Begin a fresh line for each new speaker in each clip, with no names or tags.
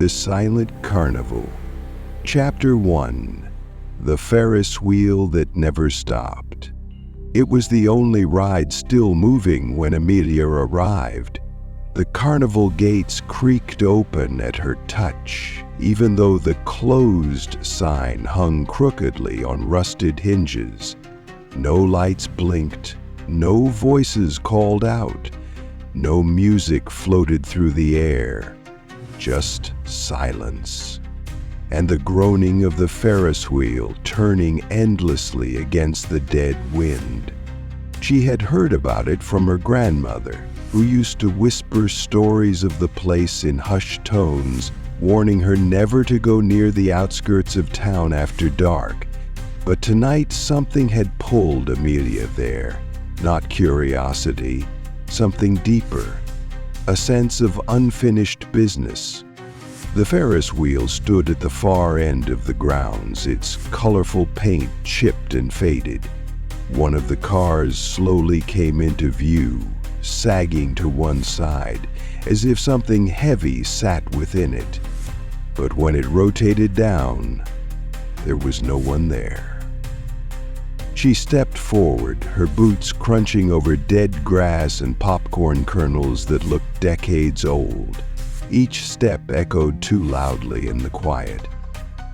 The Silent Carnival. Chapter 1. The Ferris Wheel That Never Stopped. It was the only ride still moving when Amelia arrived. The carnival gates creaked open at her touch, even though the closed sign hung crookedly on rusted hinges. No lights blinked, no voices called out, no music floated through the air. Just silence, and the groaning of the Ferris wheel turning endlessly against the dead wind. She had heard about it from her grandmother, who used to whisper stories of the place in hushed tones, warning her never to go near the outskirts of town after dark. But tonight something had pulled Amelia there. Not curiosity, something deeper. A sense of unfinished business. The Ferris wheel stood at the far end of the grounds, its colorful paint chipped and faded. One of the cars slowly came into view, sagging to one side, as if something heavy sat within it. But when it rotated down, there was no one there. She stepped forward, her boots crunching over dead grass and popcorn kernels that looked decades old. Each step echoed too loudly in the quiet.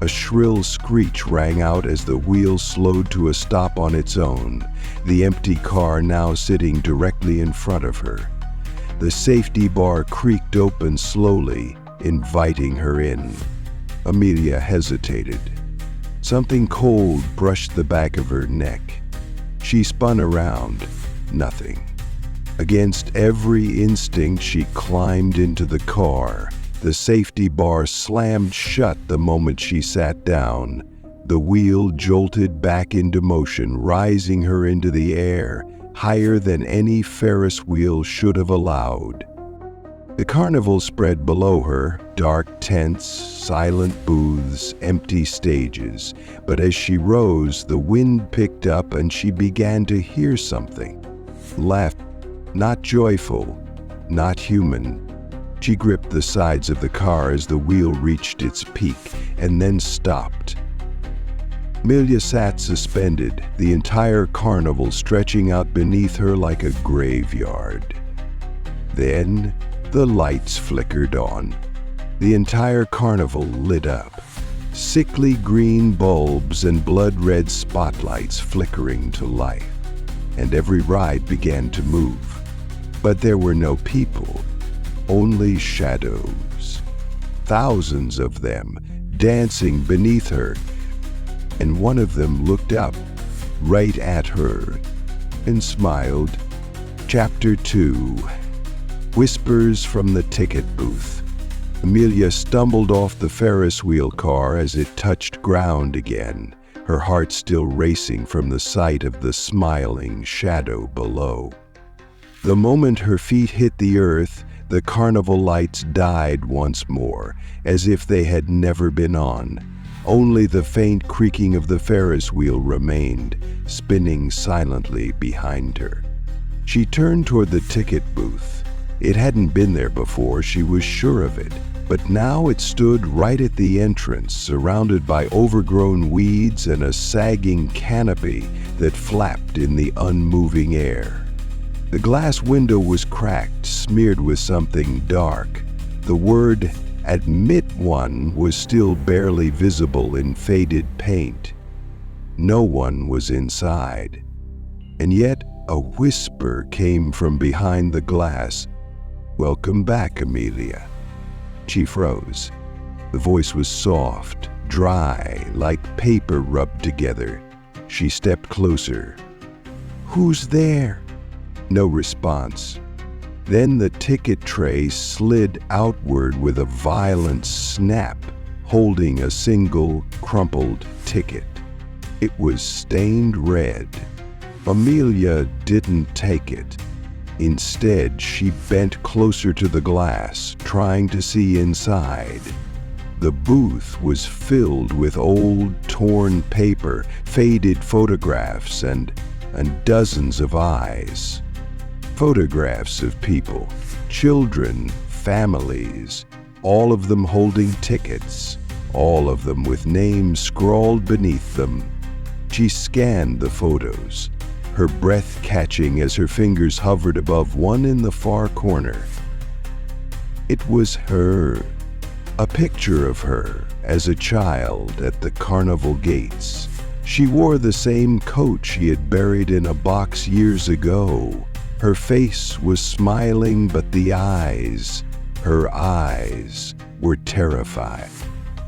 A shrill screech rang out as the wheel slowed to a stop on its own, the empty car now sitting directly in front of her. The safety bar creaked open slowly, inviting her in. Amelia hesitated. Something cold brushed the back of her neck. She spun around. Nothing. Against every instinct, she climbed into the car. The safety bar slammed shut the moment she sat down. The wheel jolted back into motion, rising her into the air, higher than any Ferris wheel should have allowed. The carnival spread below her, dark tents, silent booths, empty stages. But as she rose, the wind picked up and she began to hear something. Laughter, not joyful, not human. She gripped the sides of the car as the wheel reached its peak and then stopped. Amelia sat suspended, the entire carnival stretching out beneath her like a graveyard. Then the lights flickered on. The entire carnival lit up. Sickly green bulbs and blood-red spotlights flickering to life. And every ride began to move. But there were no people, only shadows. Thousands of them, dancing beneath her. And one of them looked up, right at her, and smiled. Chapter 2. Whispers from the ticket booth. Amelia stumbled off the Ferris wheel car as it touched ground again, her heart still racing from the sight of the smiling shadow below. The moment her feet hit the earth, the carnival lights died once more, as if they had never been on. Only the faint creaking of the Ferris wheel remained, spinning silently behind her. She turned toward the ticket booth. It hadn't been there before, she was sure of it, but now it stood right at the entrance, surrounded by overgrown weeds and a sagging canopy that flapped in the unmoving air. The glass window was cracked, smeared with something dark. The word "Admit One" was still barely visible in faded paint. No one was inside. And yet a whisper came from behind the glass. "Welcome back, Amelia." She froze. The voice was soft, dry, like paper rubbed together. She stepped closer. "Who's there?" No response. Then the ticket tray slid outward with a violent snap, holding a single crumpled ticket. It was stained red. Amelia didn't take it. Instead, she bent closer to the glass, trying to see inside. The booth was filled with old, torn paper, faded photographs, and dozens of eyes. Photographs of people, children, families, all of them holding tickets, all of them with names scrawled beneath them. She scanned the photos, her breath catching as her fingers hovered above one in the far corner. It was her, a picture of her as a child at the carnival gates. She wore the same coat she had buried in a box years ago. Her face was smiling, but her eyes were terrified.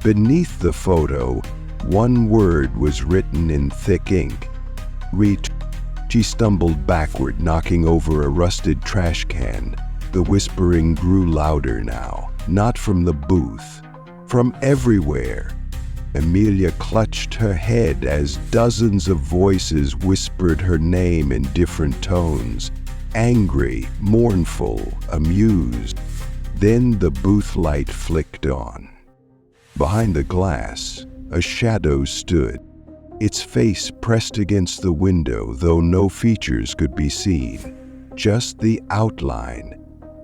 Beneath the photo, one word was written in thick ink. Reach. She stumbled backward, knocking over a rusted trash can. The whispering grew louder now, not from the booth, from everywhere. Amelia clutched her head as dozens of voices whispered her name in different tones, angry, mournful, amused. Then the booth light flicked on. Behind the glass, a shadow stood, its face pressed against the window, though no features could be seen, just the outline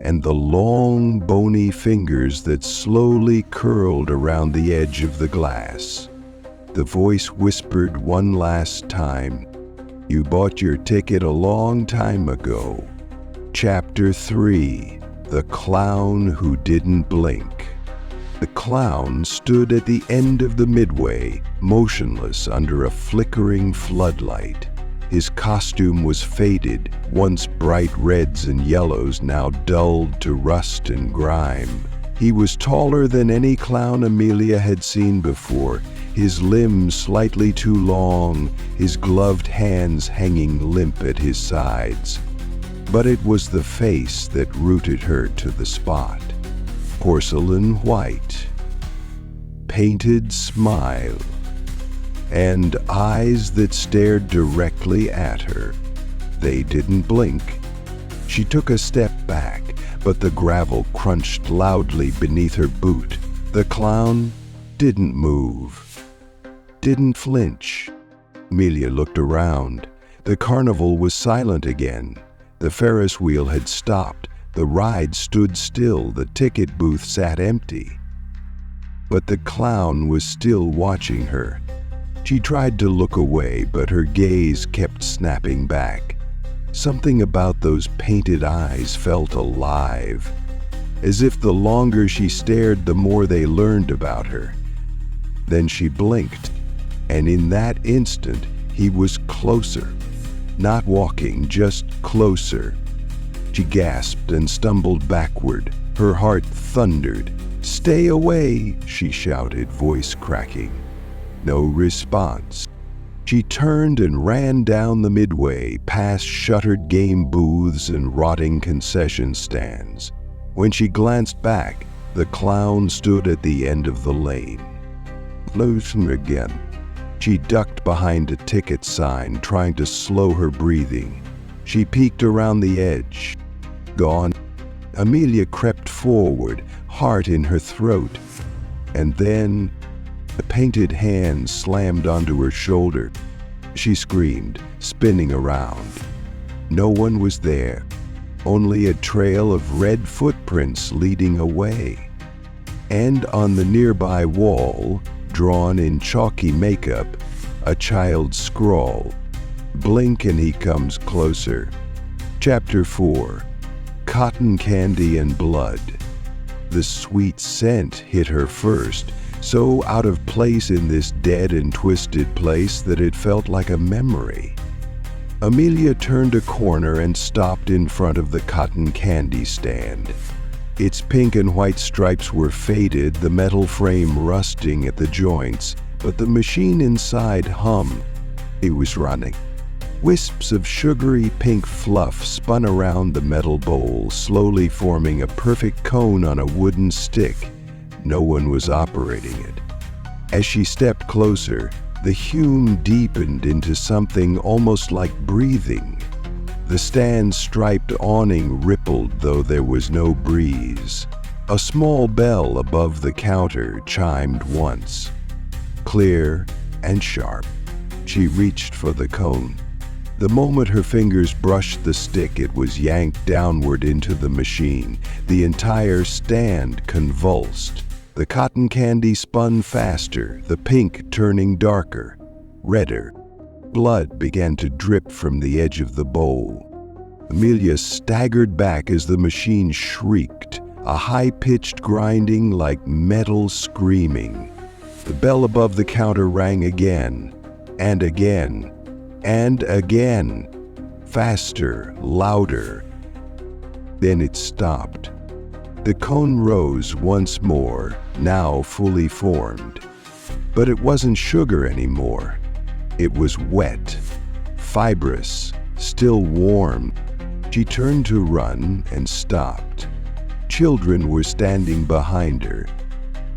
and the long, bony fingers that slowly curled around the edge of the glass. The voice whispered one last time, "You bought your ticket a long time ago." Chapter 3: The Clown Who Didn't Blink. The clown stood at the end of the midway, motionless under a flickering floodlight. His costume was faded, once bright reds and yellows, now dulled to rust and grime. He was taller than any clown Amelia had seen before, his limbs slightly too long, his gloved hands hanging limp at his sides. But it was the face that rooted her to the spot. Porcelain white, painted smile, and eyes that stared directly at her. They didn't blink. She took a step back, but the gravel crunched loudly beneath her boot. The clown didn't move, didn't flinch. Amelia looked around. The carnival was silent again. The Ferris wheel had stopped. The ride stood still. The ticket booth sat empty. But the clown was still watching her. She tried to look away, but her gaze kept snapping back. Something about those painted eyes felt alive, as if the longer she stared, the more they learned about her. Then she blinked, and in that instant, he was closer. Not walking, just closer. She gasped and stumbled backward. Her heart thundered. "Stay away," she shouted, voice cracking. No response. She turned and ran down the midway, past shuttered game booths and rotting concession stands. When she glanced back, the clown stood at the end of the lane. Loosen again. She ducked behind a ticket sign, trying to slow her breathing. She peeked around the edge. Gone. Amelia crept forward, heart in her throat. And then a painted hand slammed onto her shoulder. She screamed, spinning around. No one was there, only a trail of red footprints leading away. And on the nearby wall, drawn in chalky makeup, a child's scrawl. "Blink and he comes closer." Chapter 4: Cotton Candy and Blood. The sweet scent hit her first, so out of place in this dead and twisted place that it felt like a memory. Amelia turned a corner and stopped in front of the cotton candy stand. Its pink and white stripes were faded, the metal frame rusting at the joints, but the machine inside hummed. It was running. Wisps of sugary pink fluff spun around the metal bowl, slowly forming a perfect cone on a wooden stick. No one was operating it. As she stepped closer, the hum deepened into something almost like breathing. The stand's striped awning rippled, though there was no breeze. A small bell above the counter chimed once. Clear and sharp. She reached for the cone. The moment her fingers brushed the stick, it was yanked downward into the machine. The entire stand convulsed. The cotton candy spun faster, the pink turning darker, redder. Blood began to drip from the edge of the bowl. Amelia staggered back as the machine shrieked, a high-pitched grinding like metal screaming. The bell above the counter rang again, and again, and again. Faster, louder. Then it stopped. The cone rose once more, now fully formed. But it wasn't sugar anymore. It was wet, fibrous, still warm. She turned to run and stopped. Children were standing behind her.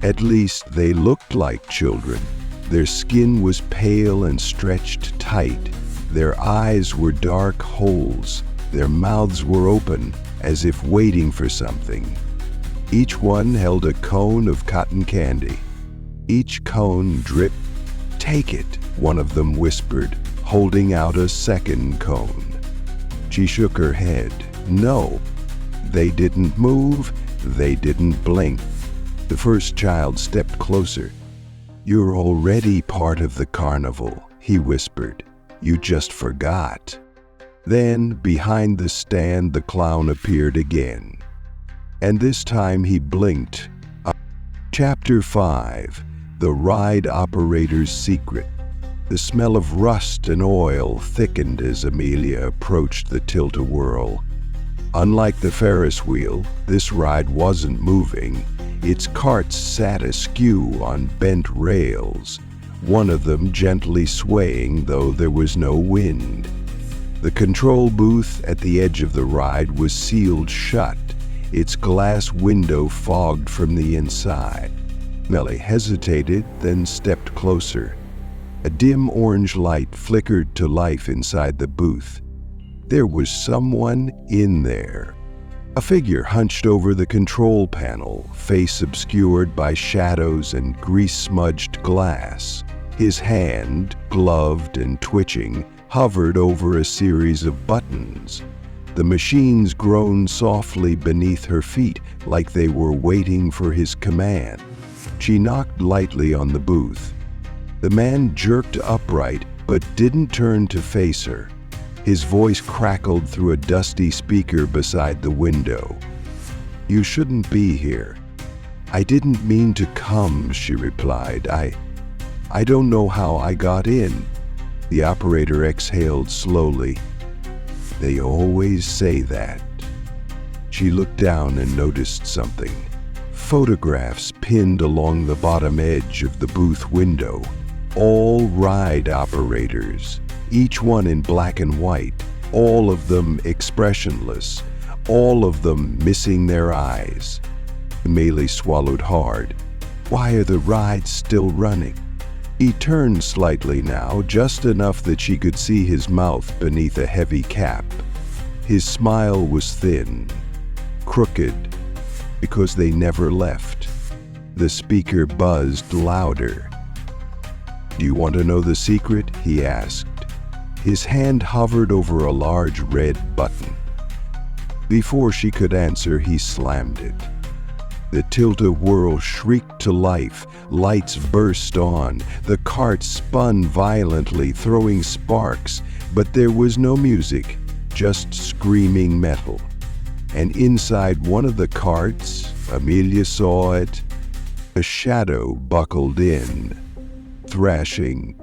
At least they looked like children. Their skin was pale and stretched tight. Their eyes were dark holes. Their mouths were open, as if waiting for something. Each one held a cone of cotton candy. Each cone dripped. "Take it," one of them whispered, holding out a second cone. She shook her head. No. They didn't move. They didn't blink. The first child stepped closer. "You're already part of the carnival," he whispered. "You just forgot." Then, behind the stand, the clown appeared again. And this time he blinked. Chapter 5. The Ride Operator's Secret. The smell of rust and oil thickened as Amelia approached the tilt-a-whirl. Unlike the Ferris wheel, this ride wasn't moving. Its carts sat askew on bent rails, one of them gently swaying, though there was no wind. The control booth at the edge of the ride was sealed shut, its glass window fogged from the inside. Amelia hesitated, then stepped closer. A dim orange light flickered to life inside the booth. There was someone in there. A figure hunched over the control panel, face obscured by shadows and grease-smudged glass. His hand, gloved and twitching, hovered over a series of buttons. The machines groaned softly beneath her feet, like they were waiting for his command. She knocked lightly on the booth. The man jerked upright, but didn't turn to face her. His voice crackled through a dusty speaker beside the window. "You shouldn't be here." "I didn't mean to come," she replied. I don't know how I got in." The operator exhaled slowly. "They always say that." She looked down and noticed something. Photographs pinned along the bottom edge of the booth window. All ride operators, each one in black and white, all of them expressionless, all of them missing their eyes. Amelia swallowed hard. Why are the rides still running? He turned slightly now, just enough that she could see his mouth beneath a heavy cap. His smile was thin, crooked, because they never left. The speaker buzzed louder. "Do you want to know the secret?" he asked. His hand hovered over a large red button. Before she could answer, he slammed it. The tilt-a-whirl shrieked to life, lights burst on, the cart spun violently, throwing sparks, but there was no music, just screaming metal. And inside one of the carts, Amelia saw it, a shadow buckled in, thrashing,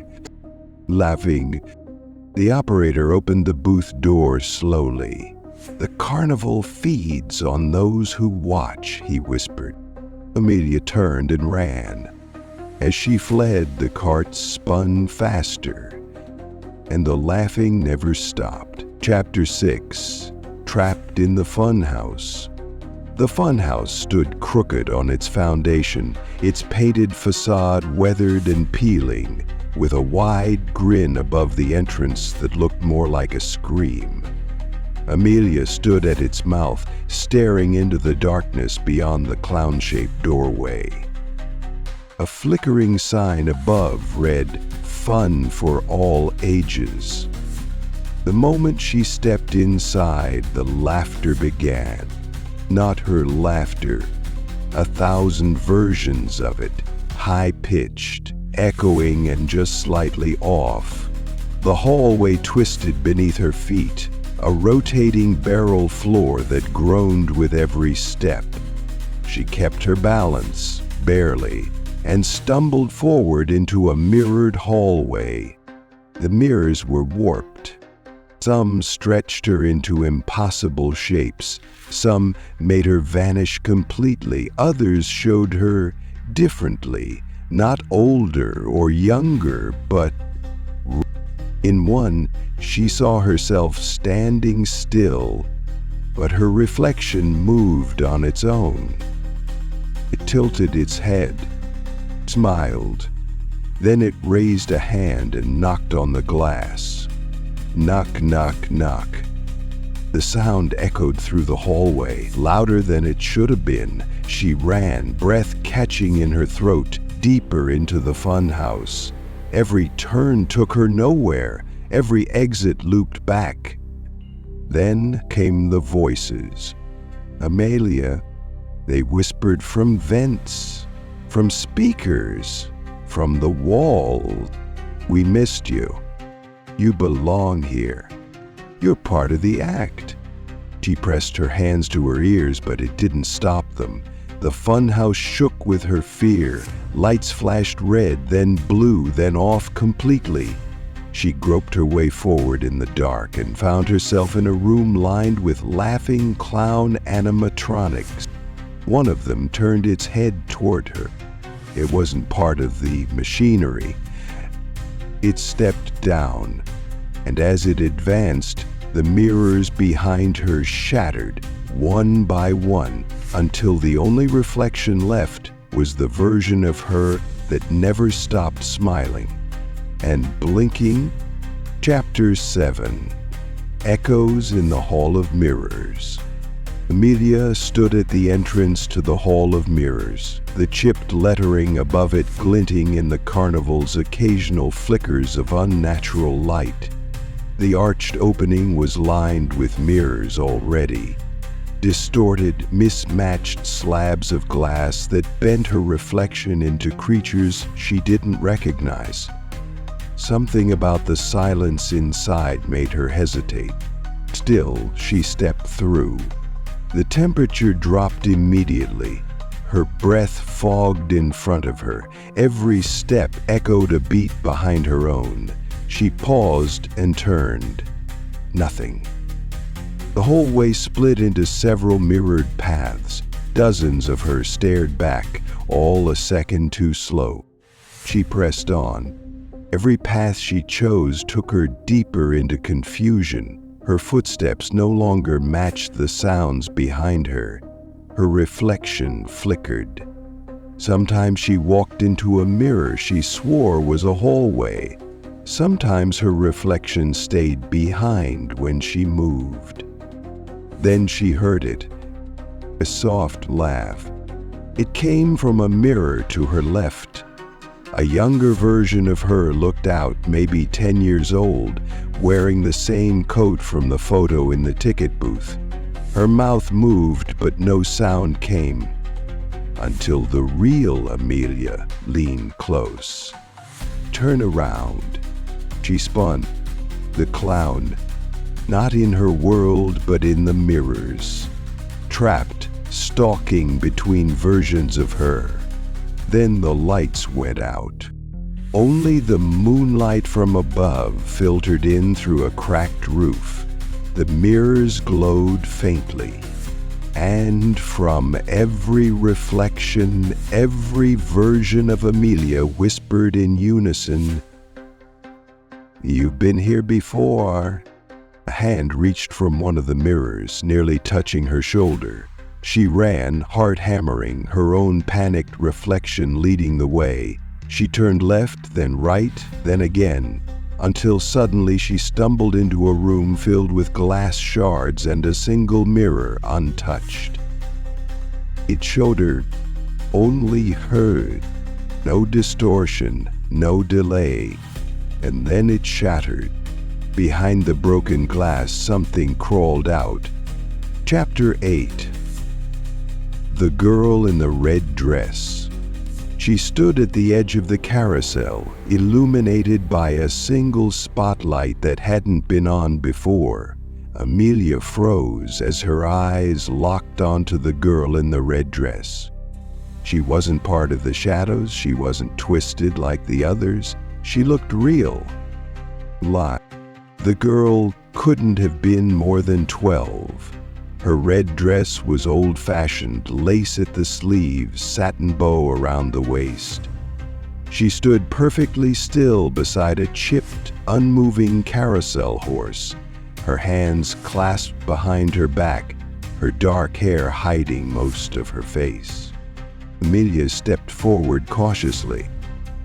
laughing. The operator opened the booth door slowly. "The carnival feeds on those who watch," he whispered. Amelia turned and ran. As she fled, the cart spun faster, and the laughing never stopped. Chapter 6. Trapped in the funhouse. The funhouse stood crooked on its foundation, its painted facade weathered and peeling, with a wide grin above the entrance that looked more like a scream. Amelia stood at its mouth, staring into the darkness beyond the clown-shaped doorway. A flickering sign above read, "Fun for all ages." The moment she stepped inside, the laughter began. Not her laughter, 1,000 versions of it, high-pitched, echoing and just slightly off. The hallway twisted beneath her feet, a rotating barrel floor that groaned with every step. She kept her balance, barely, and stumbled forward into a mirrored hallway. The mirrors were warped. Some stretched her into impossible shapes. Some made her vanish completely. Others showed her differently, not older or younger, but in one, she saw herself standing still, but her reflection moved on its own. It tilted its head, smiled. Then it raised a hand and knocked on the glass. Knock, knock, knock. The sound echoed through the hallway, louder than it should have been. She ran, breath catching in her throat, deeper into the funhouse. Every turn took her nowhere. Every exit looped back. Then came the voices. Amelia, they whispered from vents, from speakers, from the wall. We missed you. You belong here. You're part of the act. She pressed her hands to her ears, but it didn't stop them. The funhouse shook with her fear. Lights flashed red, then blue, then off completely. She groped her way forward in the dark and found herself in a room lined with laughing clown animatronics. One of them turned its head toward her. It wasn't part of the machinery. It stepped down, and as it advanced, the mirrors behind her shattered, one by one, until the only reflection left was the version of her that never stopped smiling. And blinking. Chapter 7. Echoes in the Hall of Mirrors. Amelia stood at the entrance to the Hall of Mirrors, the chipped lettering above it glinting in the carnival's occasional flickers of unnatural light. The arched opening was lined with mirrors already, distorted, mismatched slabs of glass that bent her reflection into creatures she didn't recognize. Something about the silence inside made her hesitate. Still, she stepped through. The temperature dropped immediately. Her breath fogged in front of her. Every step echoed a beat behind her own. She paused and turned. Nothing. The hallway split into several mirrored paths. Dozens of her stared back, all a second too slow. She pressed on. Every path she chose took her deeper into confusion. Her footsteps no longer matched the sounds behind her. Her reflection flickered. Sometimes she walked into a mirror she swore was a hallway. Sometimes her reflection stayed behind when she moved. Then she heard it, a soft laugh. It came from a mirror to her left. A younger version of her looked out, maybe 10 years old, wearing the same coat from the photo in the ticket booth. Her mouth moved, but no sound came, until the real Amelia leaned close. Turn around. She spun. The clown, not in her world, but in the mirrors. Trapped, stalking between versions of her. Then the lights went out. Only the moonlight from above filtered in through a cracked roof. The mirrors glowed faintly. And from every reflection, every version of Amelia whispered in unison, "You've been here before." A hand reached from one of the mirrors, nearly touching her shoulder. She ran, heart hammering, her own panicked reflection leading the way. She turned left, then right, then again, until suddenly she stumbled into a room filled with glass shards and a single mirror untouched. It showed her only her, no distortion, no delay, and then it shattered. Behind the broken glass, something crawled out. Chapter 8. The girl in the red dress. She stood at the edge of the carousel, illuminated by a single spotlight that hadn't been on before. Amelia froze as her eyes locked onto the girl in the red dress. She wasn't part of the shadows, she wasn't twisted like the others. She looked real. Live. The girl couldn't have been more than 12. Her red dress was old-fashioned, lace at the sleeves, satin bow around the waist. She stood perfectly still beside a chipped, unmoving carousel horse, her hands clasped behind her back, her dark hair hiding most of her face. Amelia stepped forward cautiously.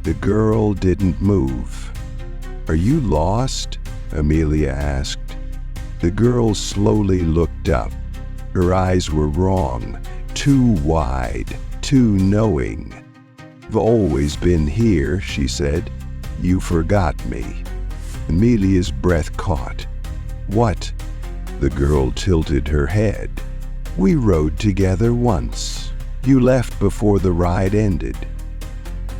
The girl didn't move. "Are you lost?" Amelia asked. The girl slowly looked up. Her eyes were wrong, too wide, too knowing. "I've always been here," she said. "You forgot me." Amelia's breath caught. "What?" The girl tilted her head. "We rode together once. You left before the ride ended."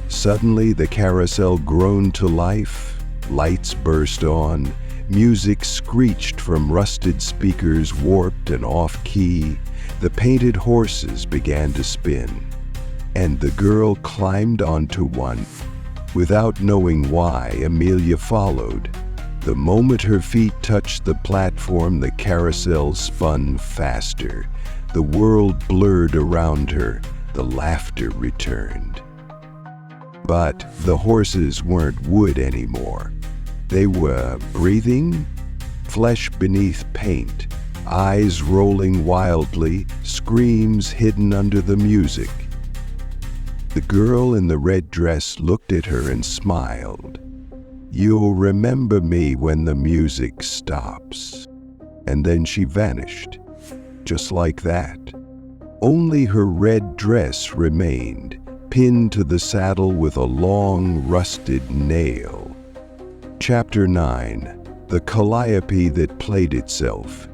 Suddenly, the carousel groaned to life. Lights burst on. Music screeched from rusted speakers, warped and off-key. The painted horses began to spin, and the girl climbed onto one. Without knowing why, Amelia followed. The moment her feet touched the platform, the carousel spun faster. The world blurred around her. The laughter returned. But the horses weren't wood anymore. They were breathing, flesh beneath paint, eyes rolling wildly, screams hidden under the music. The girl in the red dress looked at her and smiled. "You'll remember me when the music stops." And then she vanished, just like that. Only her red dress remained, pinned to the saddle with a long, rusted nail. Chapter 9. The Calliope That Played Itself.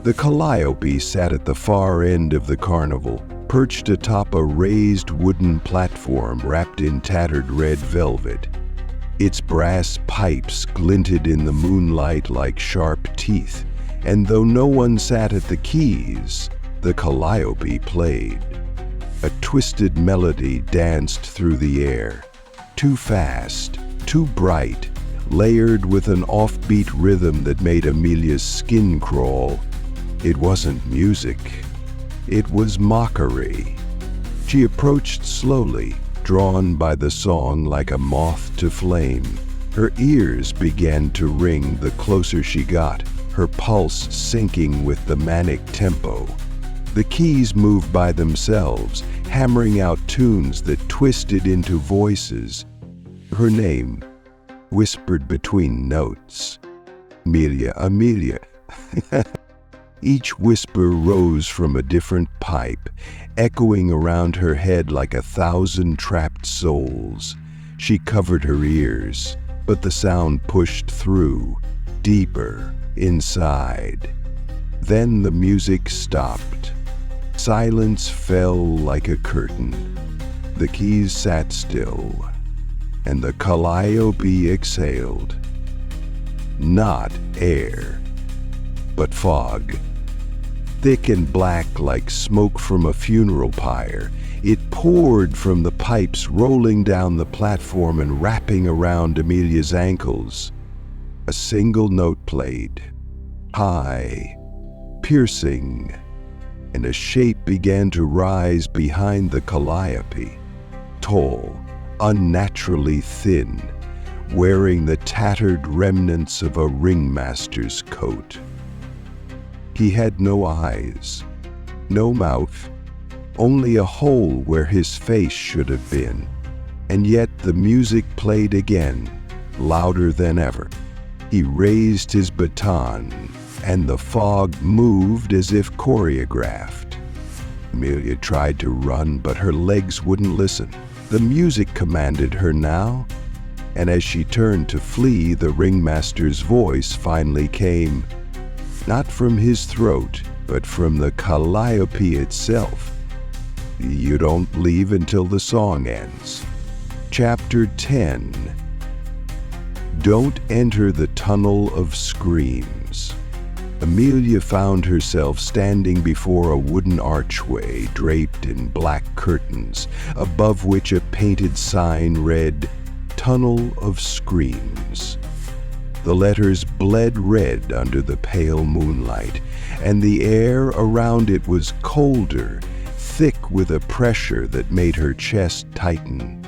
The Calliope sat at the far end of the carnival, perched atop a raised wooden platform wrapped in tattered red velvet. Its brass pipes glinted in the moonlight like sharp teeth, and though no one sat at the keys, the Calliope played. A twisted melody danced through the air, too fast, too bright, layered with an offbeat rhythm that made Amelia's skin crawl. It wasn't music. It was mockery. She approached slowly, drawn by the song like a moth to flame. Her ears began to ring the closer she got, her pulse syncing with the manic tempo. The keys moved by themselves, hammering out tunes that twisted into voices. Her name, whispered between notes. "Amelia, Amelia." Each whisper rose from a different pipe, echoing around her head like 1,000 trapped souls. She covered her ears, but the sound pushed through, deeper, inside. Then the music stopped. Silence fell like a curtain. The keys sat still, and the Calliope exhaled. Not air, but fog. Thick and black like smoke from a funeral pyre, it poured from the pipes, rolling down the platform and wrapping around Amelia's ankles. A single note played, high, piercing, and a shape began to rise behind the Calliope, tall, unnaturally thin, wearing the tattered remnants of a ringmaster's coat. He had no eyes, no mouth, only a hole where his face should have been. And yet the music played again, louder than ever. He raised his baton, and the fog moved as if choreographed. Amelia tried to run, but her legs wouldn't listen. The music commanded her now. and as she turned to flee, the ringmaster's voice finally came, not from his throat, but from the calliope itself. You don't leave until the song ends. Chapter 10. Don't enter the tunnel of screams. Amelia found herself standing before a wooden archway draped in black curtains, above which a painted sign read, "Tunnel of Screams." The letters bled red under the pale moonlight, and the air around it was colder, thick with a pressure that made her chest tighten.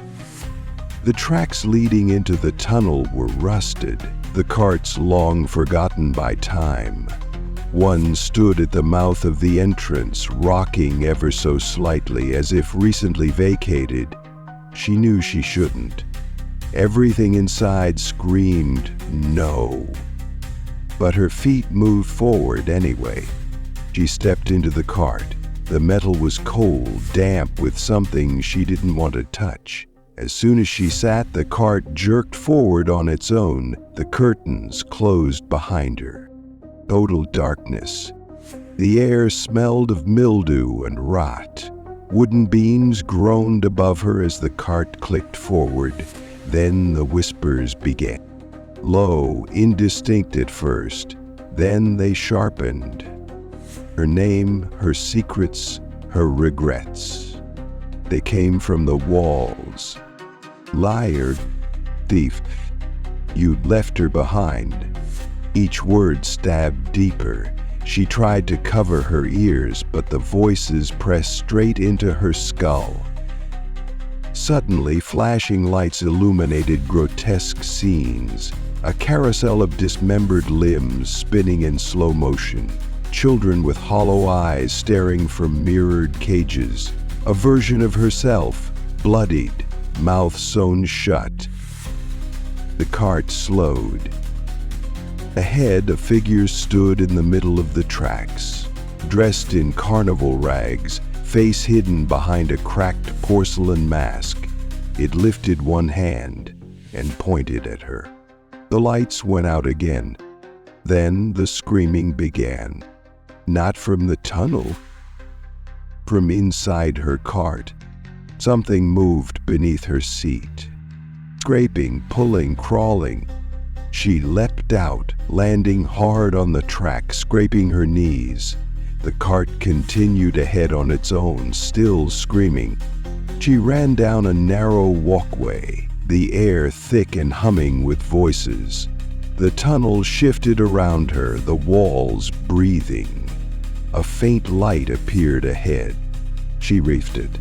The tracks leading into the tunnel were rusted, the carts long forgotten by time. One stood at the mouth of the entrance, rocking ever so slightly as if recently vacated. She knew she shouldn't. Everything inside screamed, no. But her feet moved forward anyway. She stepped into the cart. The metal was cold, damp with something she didn't want to touch. As soon as she sat, the cart jerked forward on its own. The curtains closed behind her. Total darkness. The air smelled of mildew and rot. Wooden beams groaned above her as the cart clicked forward. Then the whispers began. Low, indistinct at first. Then they sharpened. Her name, her secrets, her regrets. They came from the walls. Liar, thief, you'd left her behind. Each word stabbed deeper. She tried to cover her ears, but the voices pressed straight into her skull. Suddenly, flashing lights illuminated grotesque scenes. A carousel of dismembered limbs spinning in slow motion. Children with hollow eyes staring from mirrored cages. A version of herself, bloodied, mouth sewn shut. The cart slowed. Ahead, a figure stood in the middle of the tracks, dressed in carnival rags, face hidden behind a cracked porcelain mask. It lifted one hand and pointed at her. The lights went out again. Then the screaming began. Not from the tunnel, from inside her cart. Something moved beneath her seat. Scraping, pulling, crawling. She leapt out, landing hard on the track, scraping her knees. The cart continued ahead on its own, still screaming. She ran down a narrow walkway, the air thick and humming with voices. The tunnel shifted around her, the walls breathing. A faint light appeared ahead. She reefed it,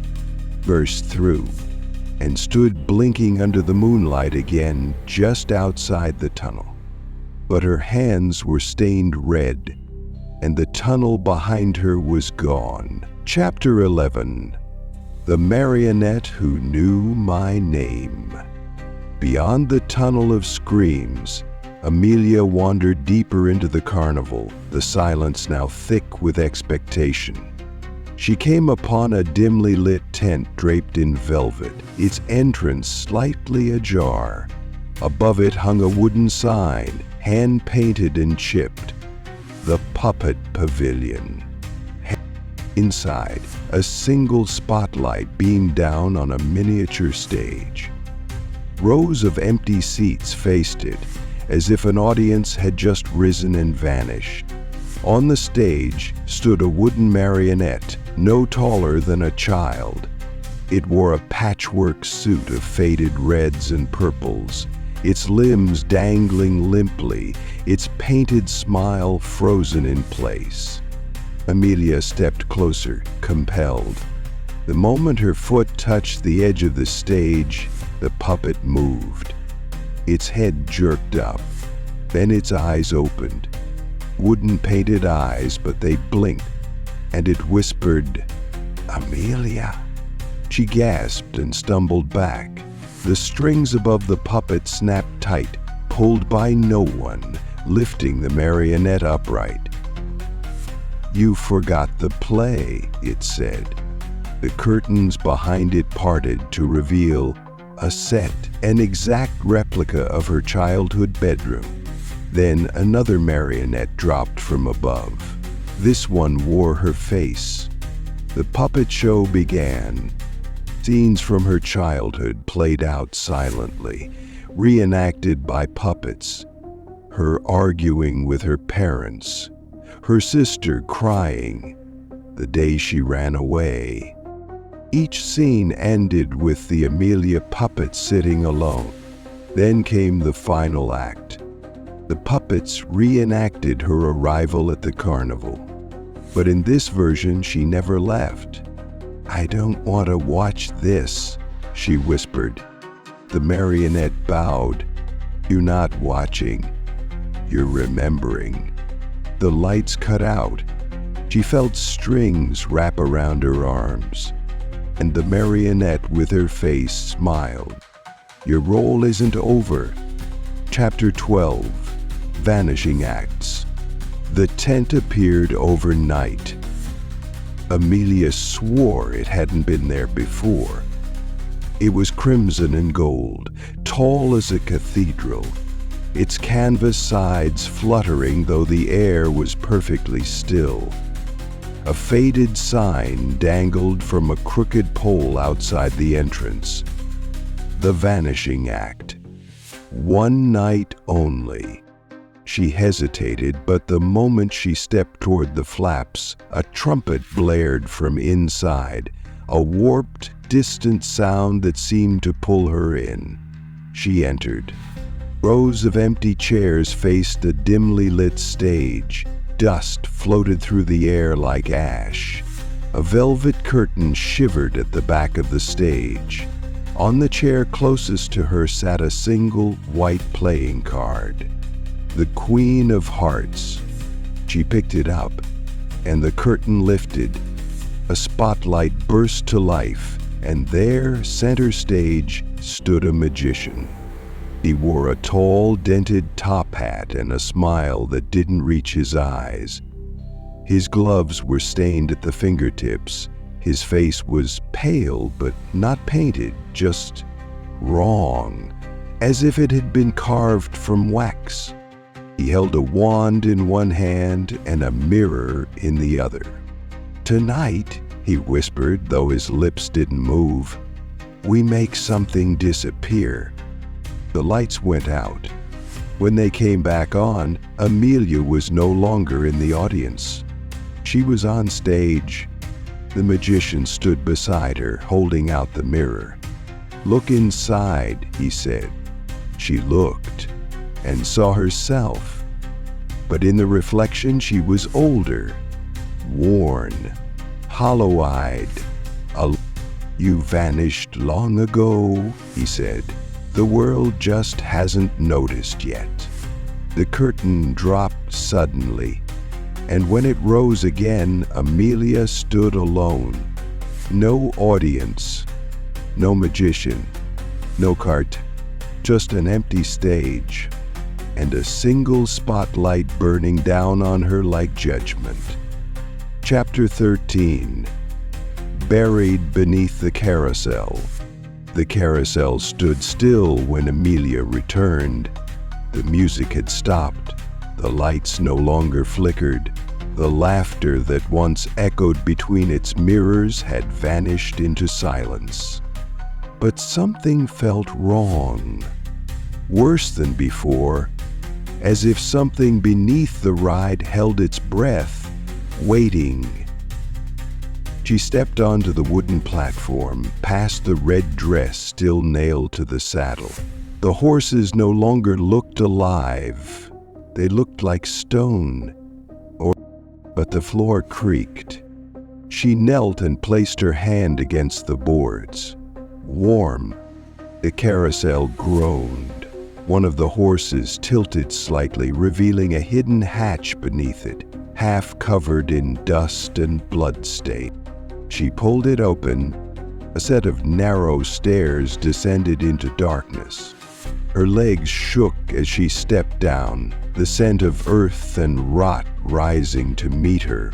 burst through, and stood blinking under the moonlight again just outside the tunnel. But her hands were stained red, and the tunnel behind her was gone. Chapter 11. The Marionette Who Knew My Name. Beyond the tunnel of screams, Amelia wandered deeper into the carnival, the silence now thick with expectation. She came upon a dimly lit tent draped in velvet, its entrance slightly ajar. Above it hung a wooden sign, hand-painted and chipped, "The Puppet Pavilion." Inside, a single spotlight beamed down on a miniature stage. Rows of empty seats faced it, as if an audience had just risen and vanished. On the stage stood a wooden marionette, no taller than a child. It wore a patchwork suit of faded reds and purples, its limbs dangling limply, its painted smile frozen in place. Amelia stepped closer, compelled. The moment her foot touched the edge of the stage, the puppet moved. Its head jerked up, then its eyes opened. Wooden painted eyes, but they blinked, and it whispered, "Amelia." She gasped and stumbled back. The strings above the puppet snapped tight, pulled by no one, lifting the marionette upright. "You forgot the play," it said. The curtains behind it parted to reveal a set, an exact replica of her childhood bedroom. Then another marionette dropped from above. This one wore her face. The puppet show began. Scenes from her childhood played out silently, reenacted by puppets. Her arguing with her parents, her sister crying, the day she ran away. Each scene ended with the Amelia puppet sitting alone. Then came the final act. The puppets reenacted her arrival at the carnival. But in this version, she never left. "I don't want to watch this," she whispered. The marionette bowed. "You're not watching. You're remembering." The lights cut out. She felt strings wrap around her arms. And the marionette with her face smiled. "Your role isn't over." Chapter 12. Vanishing Acts. The tent appeared overnight. Amelia swore it hadn't been there before. It was crimson and gold, tall as a cathedral, its canvas sides fluttering though the air was perfectly still. A faded sign dangled from a crooked pole outside the entrance. The Vanishing Act. One night only. She hesitated, but the moment she stepped toward the flaps, a trumpet blared from inside, a warped, distant sound that seemed to pull her in. She entered. Rows of empty chairs faced a dimly lit stage. Dust floated through the air like ash. A velvet curtain shivered at the back of the stage. On the chair closest to her sat a single white playing card. The Queen of Hearts. She picked it up, and the curtain lifted. A spotlight burst to life, and there, center stage, stood a magician. He wore a tall, dented top hat and a smile that didn't reach his eyes. His gloves were stained at the fingertips. His face was pale, but not painted, just wrong, as if it had been carved from wax. He held a wand in one hand and a mirror in the other. "Tonight," he whispered, though his lips didn't move, "we make something disappear." The lights went out. When they came back on, Amelia was no longer in the audience. She was on stage. The magician stood beside her, holding out the mirror. "Look inside," he said. She looked and saw herself. But in the reflection, she was older, worn, hollow-eyed. "You vanished long ago," he said. "The world just hasn't noticed yet." The curtain dropped suddenly, and when it rose again, Amelia stood alone. No audience, no magician, no cart, just an empty stage, and a single spotlight burning down on her like judgment. Chapter 13. Buried beneath the carousel. The carousel stood still when Amelia returned. The music had stopped. The lights no longer flickered. The laughter that once echoed between its mirrors had vanished into silence. But something felt wrong. Worse than before, as if something beneath the ride held its breath, waiting. She stepped onto the wooden platform, past the red dress still nailed to the saddle. The horses no longer looked alive. They looked like stone. But the floor creaked. She knelt and placed her hand against the boards. Warm. The carousel groaned. One of the horses tilted slightly, revealing a hidden hatch beneath it, half covered in dust and bloodstain. She pulled it open. A set of narrow stairs descended into darkness. Her legs shook as she stepped down, the scent of earth and rot rising to meet her.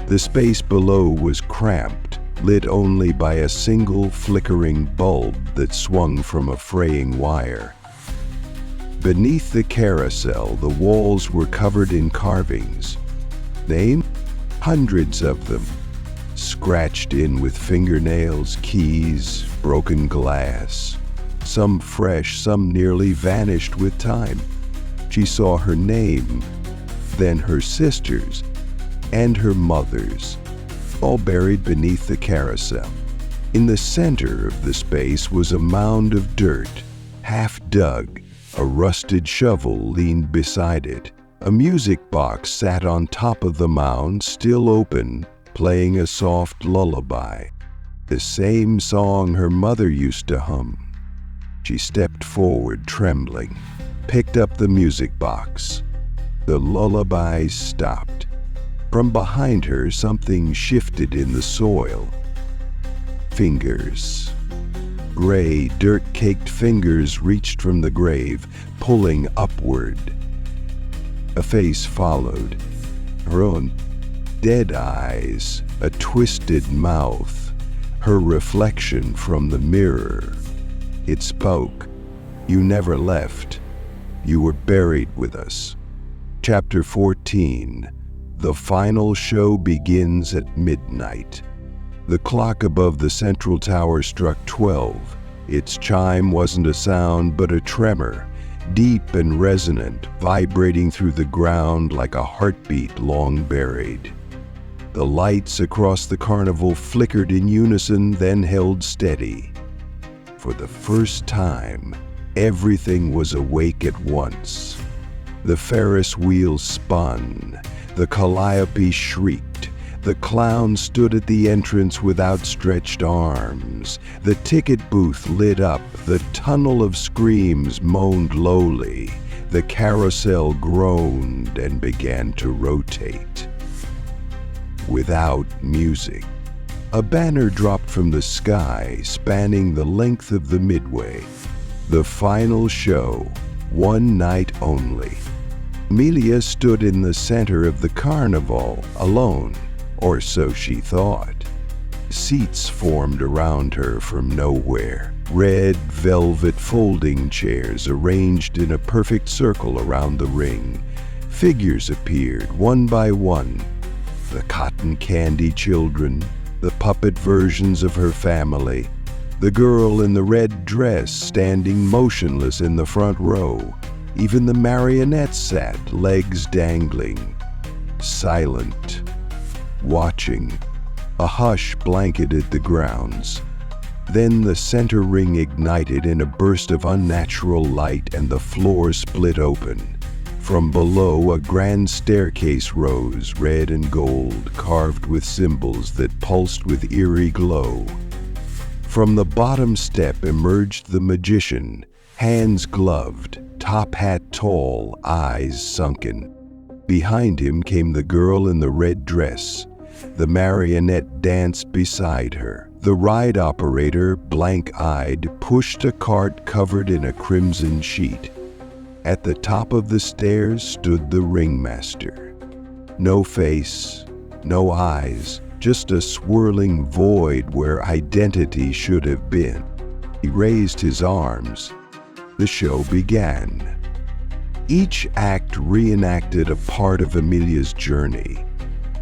The space below was cramped, lit only by a single flickering bulb that swung from a fraying wire. Beneath the carousel, the walls were covered in carvings. Name? Hundreds of them, scratched in with fingernails, keys, broken glass. Some fresh, some nearly vanished with time. She saw her name, then her sister's, and her mother's, all buried beneath the carousel. In the center of the space was a mound of dirt, half dug. A rusted shovel leaned beside it. A music box sat on top of the mound, still open, playing a soft lullaby. The same song her mother used to hum. She stepped forward, trembling, picked up the music box. The lullaby stopped. From behind her, something shifted in the soil. Fingers. Gray, dirt-caked fingers reached from the grave, pulling upward. A face followed. Her own. Dead eyes, a twisted mouth, her reflection from the mirror. It spoke. You never left. You were buried with us. Chapter 14. The final show begins at midnight. The clock above the central tower struck 12. Its chime wasn't a sound but a tremor, deep and resonant, vibrating through the ground like a heartbeat long buried. The lights across the carnival flickered in unison, then held steady. For the first time, everything was awake at once. The Ferris wheel spun, the calliope shrieked, the clown stood at the entrance with outstretched arms, the ticket booth lit up, the tunnel of screams moaned lowly, the carousel groaned and began to rotate. Without music. A banner dropped from the sky, spanning the length of the midway. The final show, one night only. Amelia stood in the center of the carnival, alone, or so she thought. Seats formed around her from nowhere, red velvet folding chairs arranged in a perfect circle around the ring. Figures appeared, one by one. The cotton candy children, the puppet versions of her family, the girl in the red dress standing motionless in the front row. Even the marionettes sat, legs dangling, silent, watching. A hush blanketed the grounds. Then the center ring ignited in a burst of unnatural light and the floor split open. From below, a grand staircase rose, red and gold, carved with symbols that pulsed with eerie glow. From the bottom step emerged the magician, hands gloved, top hat tall, eyes sunken. Behind him came the girl in the red dress. The marionette danced beside her. The ride operator, blank-eyed, pushed a cart covered in a crimson sheet. At the top of the stairs stood the ringmaster. No face, no eyes, just a swirling void where identity should have been. He raised his arms. The show began. Each act reenacted a part of Amelia's journey.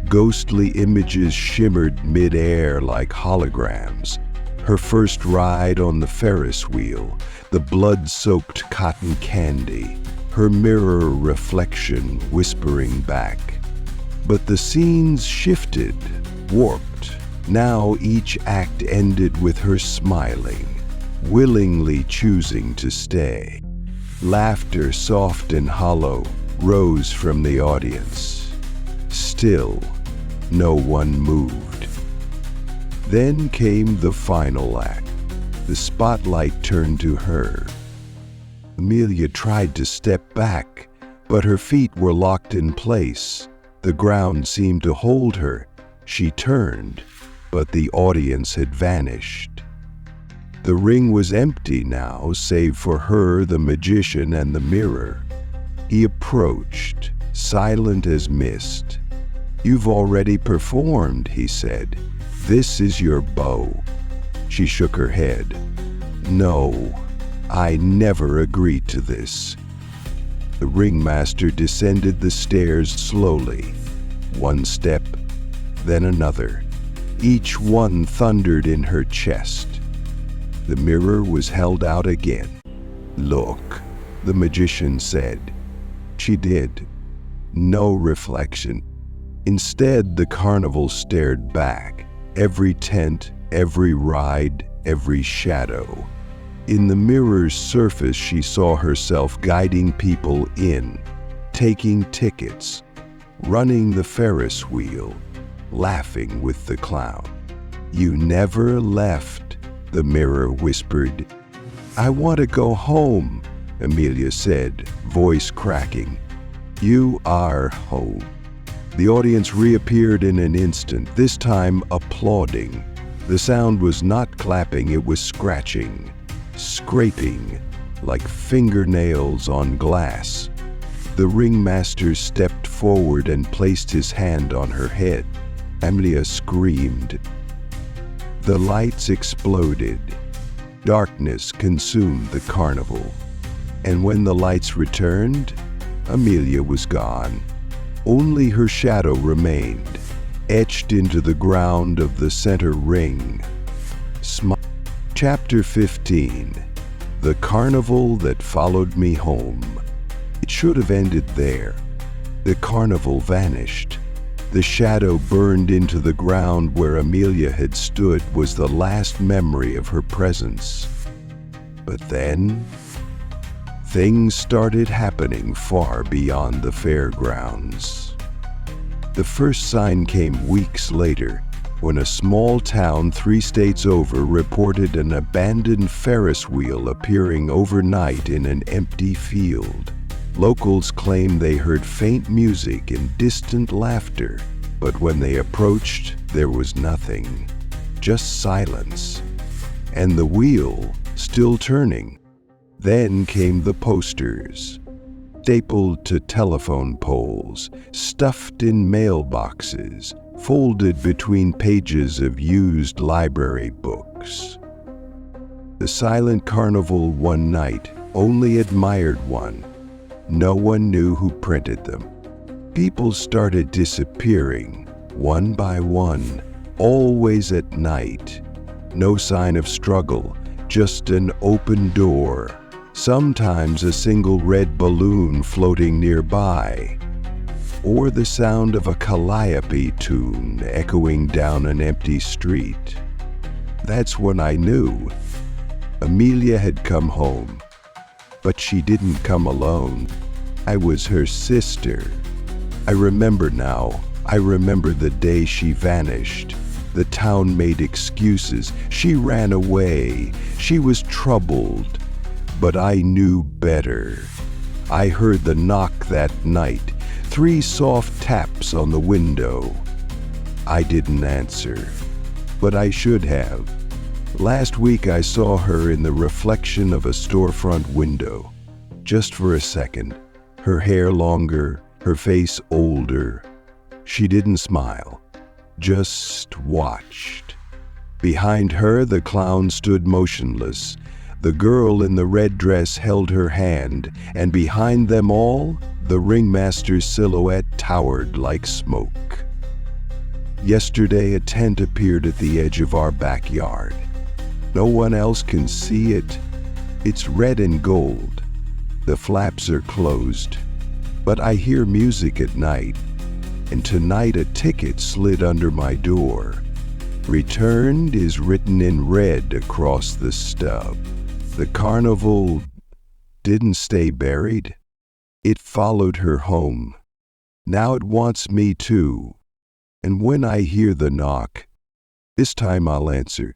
Ghostly images shimmered mid-air like holograms. Her first ride on the Ferris wheel, the blood-soaked cotton candy, her mirror reflection whispering back. But the scenes shifted, warped. Now each act ended with her smiling, willingly choosing to stay. Laughter, soft and hollow, rose from the audience. Still, no one moved. Then came the final act. The spotlight turned to her. Amelia tried to step back, but her feet were locked in place. The ground seemed to hold her. She turned, but the audience had vanished. The ring was empty now, save for her, the magician, and the mirror. He approached, silent as mist. "You've already performed," he said. "This is your bow." She shook her head. "No, I never agreed to this." The ringmaster descended the stairs slowly, one step, then another. Each one thundered in her chest. The mirror was held out again. "Look," the magician said. She did. No reflection. Instead, the carnival stared back. Every tent, every ride, every shadow. In the mirror's surface, she saw herself guiding people in, taking tickets, running the Ferris wheel, laughing with the clown. "You never left," the mirror whispered. "I want to go home," Amelia said, voice cracking. "You are home." The audience reappeared in an instant, this time applauding. The sound was not clapping, it was scratching, scraping, like fingernails on glass. The ringmaster stepped forward and placed his hand on her head. Amelia screamed. The lights exploded. Darkness consumed the carnival. And when the lights returned, Amelia was gone. Only her shadow remained, etched into the ground of the center ring. Chapter 15. The Carnival That Followed Me Home. It should have ended there. The carnival vanished. The shadow burned into the ground where Amelia had stood was the last memory of her presence. But then, things started happening far beyond the fairgrounds. The first sign came weeks later, when a small town 3 states over reported an abandoned Ferris wheel appearing overnight in an empty field. Locals claimed they heard faint music and distant laughter, but when they approached, there was nothing, just silence, and the wheel still turning. Then came the posters, stapled to telephone poles, stuffed in mailboxes, folded between pages of used library books. The Silent Carnival one night, only admired one. No one knew who printed them. People started disappearing, one by one, always at night. No sign of struggle, just an open door. Sometimes a single red balloon floating nearby, or the sound of a calliope tune echoing down an empty street. That's when I knew. Amelia had come home, but she didn't come alone. I was her sister. I remember now. I remember the day she vanished. The town made excuses. She ran away. She was troubled. But I knew better. I heard the knock that night, 3 soft taps on the window. I didn't answer, but I should have. Last week I saw her in the reflection of a storefront window, just for a second. Her hair longer, her face older. She didn't smile, just watched. Behind her, the clown stood motionless. The girl in the red dress held her hand, and behind them all, the ringmaster's silhouette towered like smoke. Yesterday, a tent appeared at the edge of our backyard. No one else can see it. It's red and gold. The flaps are closed. But I hear music at night, and tonight a ticket slid under my door. Returned is written in red across the stub. The carnival didn't stay buried. It followed her home. Now it wants me too. And when I hear the knock, this time I'll answer.